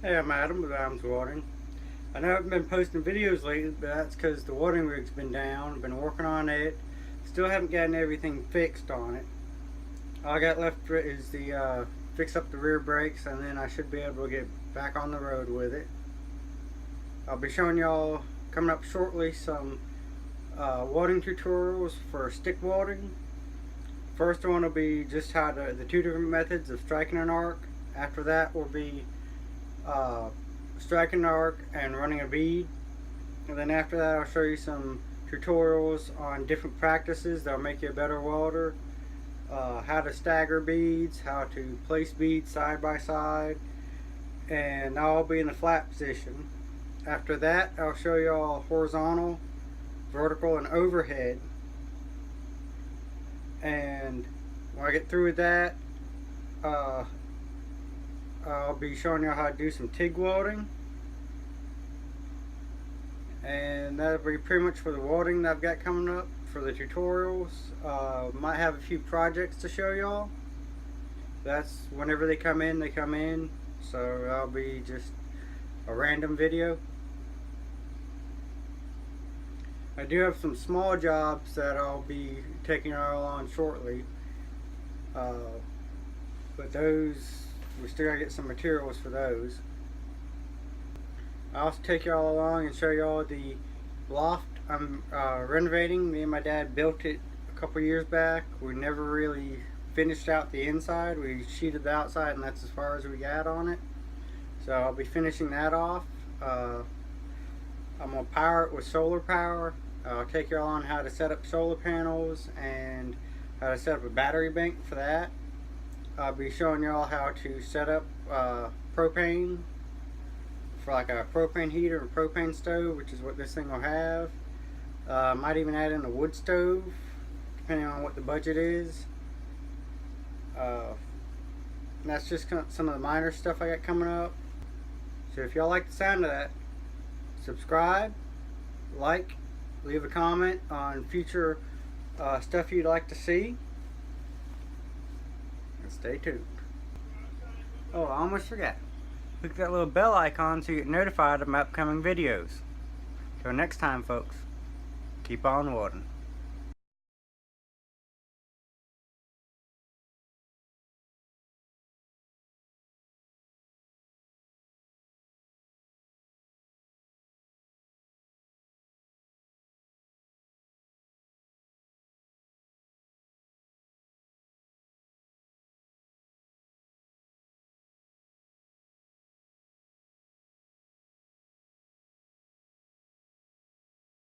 Hey, I'm Adam with Adam's Welding. I know I haven't been posting videos lately, but that's because the welding rig's been down. I've been working on it. Still haven't gotten everything fixed on it. All I got left is the fix up the rear brakes, and then I should be able to get back on the road with it. I'll be showing y'all coming up shortly some welding tutorials for stick welding. First one will be just how the two different methods of striking an arc. After that will be striking an arc and running a bead, and then after that I'll show you some tutorials on different practices that'll make you a better welder, how to stagger beads, how to place beads side by side, and I'll be in the flat position. After that I'll show you all horizontal, vertical, and overhead, and when I get through with that I'll be showing you how to do some TIG welding, and that'll be pretty much for the welding that I've got coming up for the tutorials. Might have a few projects to show y'all. That's whenever they come in, so that'll be just a random video. I do have some small jobs that I'll be taking y'all on shortly, but those we still gotta get some materials for those. I'll also take y'all along and show y'all the loft I'm renovating. Me and my dad built it a couple years back. We never really finished out the inside. We sheeted the outside, and that's as far as we got on it. So I'll be finishing that off. I'm gonna power it with solar power. I'll take y'all on how to set up solar panels and how to set up a battery bank for that. I'll be showing y'all how to set up propane for like a propane heater and propane stove, which is what this thing will have. Might even add in a wood stove, depending on what the budget is. That's just some of the minor stuff I got coming up. So if y'all like the sound of that, subscribe, like, leave a comment on future stuff you'd like to see. Stay tuned. Oh, I almost forgot. Click that little bell icon so you get notified of my upcoming videos. Till next time, folks, keep on welding.